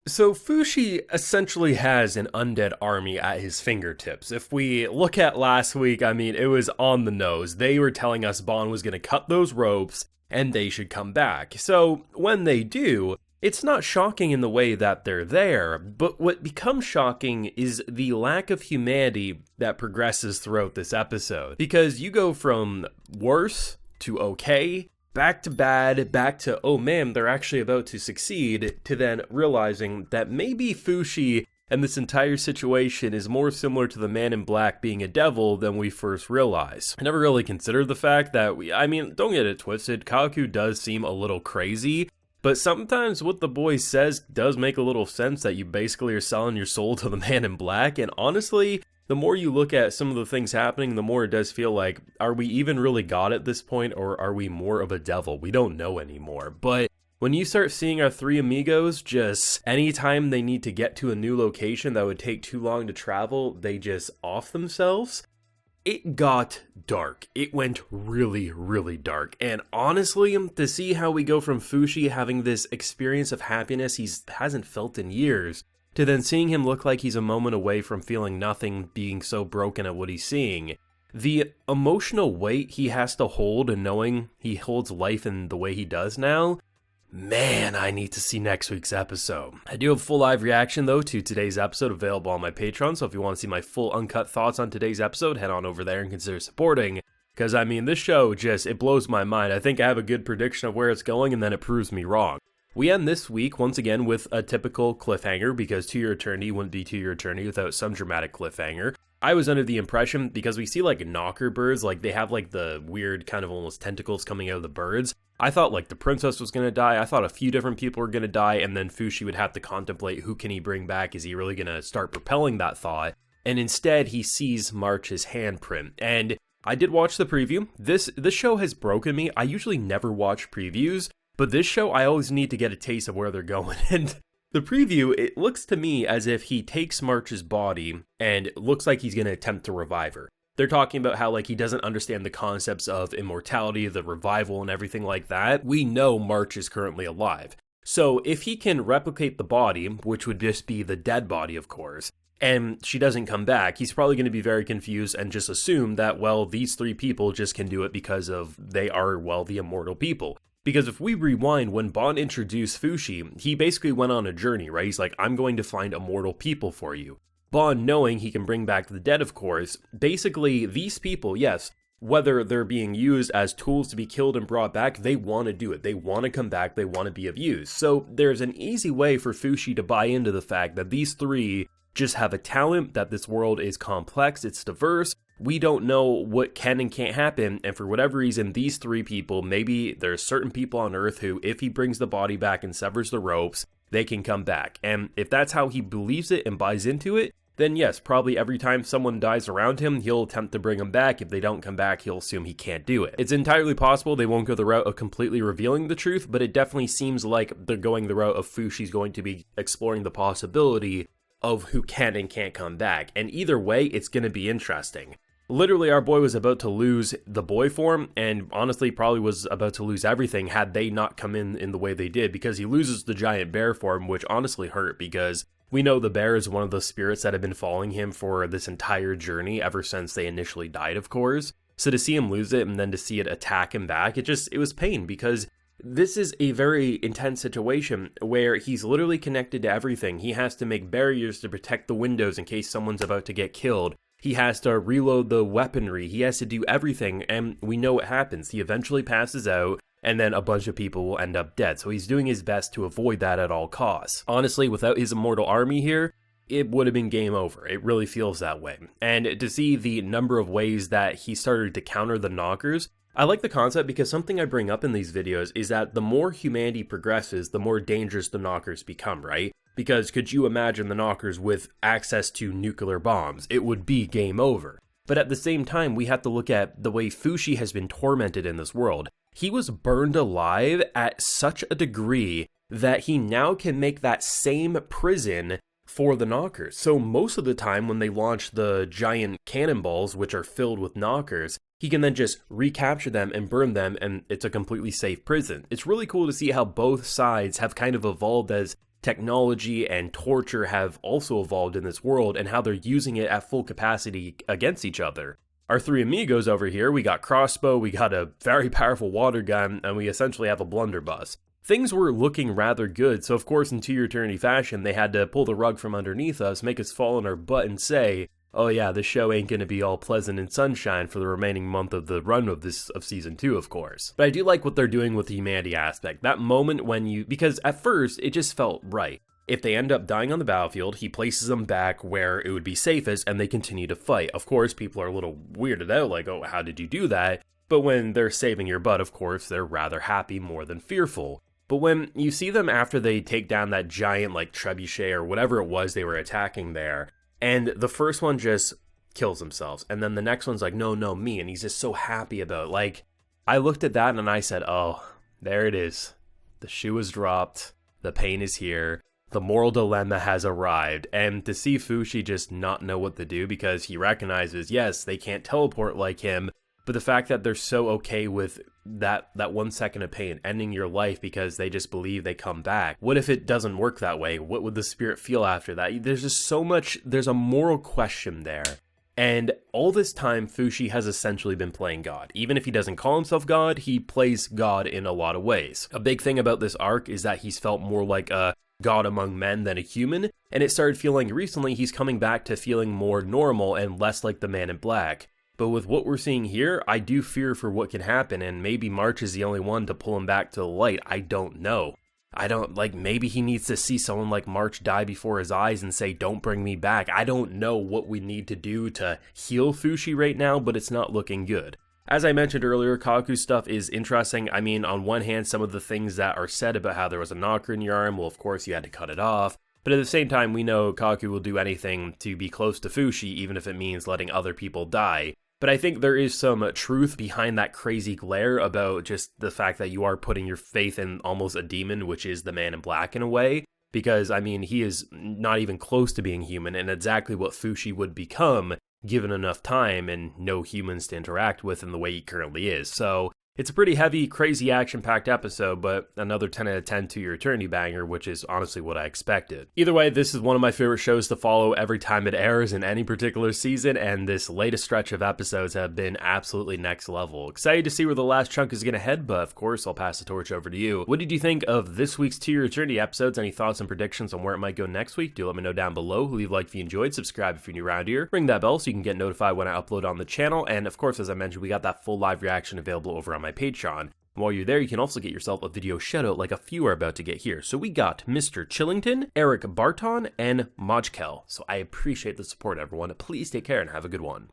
So Fushi essentially has an undead army at his fingertips. If we look at last week, I mean, it was on the nose. They were telling us Bond was going to cut those ropes and they should come back. So when they do, it's not shocking in the way that they're there, but what becomes shocking is the lack of humanity that progresses throughout this episode. Because you go from worse to okay, back to bad, back to, oh man, they're actually about to succeed, to then realizing that maybe Fushi and this entire situation is more similar to the Man in Black being a devil than we first realize. I never really considered the fact that don't get it twisted, Kaku does seem a little crazy, but sometimes what the boy says does make a little sense, that you basically are selling your soul to the Man in Black, and honestly, the more you look at some of the things happening, the more it does feel like, are we even really God at this point, or are we more of a devil? We don't know anymore. But when you start seeing our three amigos, just anytime they need to get to a new location that would take too long to travel, they just off themselves. It got dark. It went really, really dark. And honestly, to see how we go from Fushi having this experience of happiness he hasn't felt in years, to then seeing him look like he's a moment away from feeling nothing, being so broken at what he's seeing. The emotional weight he has to hold and knowing he holds life in the way he does now, man, I need to see next week's episode. I do have a full live reaction though to today's episode available on my Patreon, so if you want to see my full uncut thoughts on today's episode, head on over there and consider supporting. Because I mean, this show it blows my mind. I think I have a good prediction of where it's going and then it proves me wrong. We end this week, once again, with a typical cliffhanger, because To Your Eternity wouldn't be To Your Eternity without some dramatic cliffhanger. I was under the impression, because we see like knocker birds, like they have like the weird kind of almost tentacles coming out of the birds. I thought like the princess was going to die, I thought a few different people were going to die, and then Fushi would have to contemplate who can he bring back, is he really going to start propelling that thought? And instead he sees March's handprint, and I did watch the preview. This show has broken me. I usually never watch previews, but this show, I always need to get a taste of where they're going, and the preview, it looks to me as if he takes March's body, and it looks like he's going to attempt to revive her. They're talking about how, like, he doesn't understand the concepts of immortality, the revival, and everything like that. We know March is currently alive. So, if he can replicate the body, which would just be the dead body, of course, and she doesn't come back, he's probably going to be very confused and just assume that, well, these three people just can do it because of they are, well, the immortal people. Because if we rewind, when Bond introduced Fushi, he basically went on a journey, right? He's like, I'm going to find immortal people for you. Bond, knowing he can bring back the dead, of course, basically these people, yes, whether they're being used as tools to be killed and brought back, they want to do it. They want to come back. They want to be of use. So there's an easy way for Fushi to buy into the fact that these three just have a talent, that this world is complex, it's diverse. We don't know what can and can't happen, and for whatever reason, these three people, maybe there's certain people on Earth who, if he brings the body back and severs the ropes, they can come back. And if that's how he believes it and buys into it, then yes, probably every time someone dies around him, he'll attempt to bring them back. If they don't come back, he'll assume he can't do it. It's entirely possible they won't go the route of completely revealing the truth, but it definitely seems like they're going the route of Fushi's going to be exploring the possibility of who can and can't come back. And either way, it's going to be interesting. Literally, our boy was about to lose the boy form, and honestly probably was about to lose everything had they not come in the way they did, because he loses the giant bear form, which honestly hurt, because we know the bear is one of the spirits that have been following him for this entire journey ever since they initially died, of course. So to see him lose it and then to see it attack him back, it was pain, because this is a very intense situation where he's literally connected to everything. He has to make barriers to protect the windows in case someone's about to get killed. He has to reload the weaponry. He has to do everything, and we know what happens. He eventually passes out, and then a bunch of people will end up dead. So he's doing his best to avoid that at all costs. Honestly, without his immortal army here, it would have been game over. It really feels that way. And to see the number of ways that he started to counter the knockers, I like the concept, because something I bring up in these videos is that the more humanity progresses, the more dangerous the knockers become, right? Because could you imagine the knockers with access to nuclear bombs? It would be game over. But at the same time, we have to look at the way Fushi has been tormented in this world. He was burned alive at such a degree that he now can make that same prison for the knockers. So most of the time when they launch the giant cannonballs, which are filled with knockers, he can then just recapture them and burn them, and it's a completely safe prison. It's really cool to see how both sides have kind of evolved as technology and torture have also evolved in this world and how they're using it at full capacity against each other. Our three amigos over here, we got crossbow, we got a very powerful water gun, and we essentially have a blunderbuss. Things were looking rather good, so of course in To Your Eternity fashion, they had to pull the rug from underneath us, make us fall on our butt and say, oh yeah, this show ain't gonna be all pleasant and sunshine for the remaining month of the run of season 2, of course. But I do like what they're doing with the humanity aspect. That moment when because at first, it just felt right. If they end up dying on the battlefield, he places them back where it would be safest and they continue to fight. Of course, people are a little weirded out, like, oh, how did you do that? But when they're saving your butt, of course, they're rather happy more than fearful. But when you see them after they take down that giant, like, trebuchet or whatever it was they were attacking there, and the first one just kills themselves, and then the next one's like, no, me, and he's just so happy about it. Like, I looked at that and I said, oh, there it is. The shoe is dropped, the pain is here, the moral dilemma has arrived, and to see Fushi just not know what to do because he recognizes, yes, they can't teleport like him, but the fact that they're so okay with that 1 second of pain ending your life because they just believe they come back. What if it doesn't work that way? What would the spirit feel after that? There's just so much, there's a moral question there. And all this time, Fushi has essentially been playing God. Even if he doesn't call himself God, he plays God in a lot of ways. A big thing about this arc is that he's felt more like a God among men than a human, and it started feeling recently he's coming back to feeling more normal and less like the Man in Black. But with what we're seeing here, I do fear for what can happen, and maybe March is the only one to pull him back to the light. I don't know. Maybe he needs to see someone like March die before his eyes and say, don't bring me back. I don't know what we need to do to heal Fushi right now, but it's not looking good. As I mentioned earlier, Kaku's stuff is interesting. I mean, on one hand, some of the things that are said about how there was a knocker in your arm, well, of course, you had to cut it off. But at the same time, we know Kaku will do anything to be close to Fushi, even if it means letting other people die. But I think there is some truth behind that crazy glare about just the fact that you are putting your faith in almost a demon, which is the Man in Black in a way. Because, I mean, he is not even close to being human, and exactly what Fushi would become given enough time and no humans to interact with in the way he currently is. So it's a pretty heavy, crazy, action-packed episode, but another 10 out of 10 To Your Eternity banger, which is honestly what I expected. Either way, this is one of my favorite shows to follow every time it airs in any particular season, and this latest stretch of episodes have been absolutely next level. Excited to see where the last chunk is going to head, but of course, I'll pass the torch over to you. What did you think of this week's To Your Eternity episodes? Any thoughts and predictions on where it might go next week? Do let me know down below. Leave a like if you enjoyed, subscribe if you're new around here, ring that bell so you can get notified when I upload on the channel, and of course, as I mentioned, we got that full live reaction available over on my Patreon. And while you're there, you can also get yourself a video shoutout like a few are about to get here. So we got Mr. Chillington, Eric Barton, and Mojkel. So I appreciate the support, everyone. Please take care and have a good one.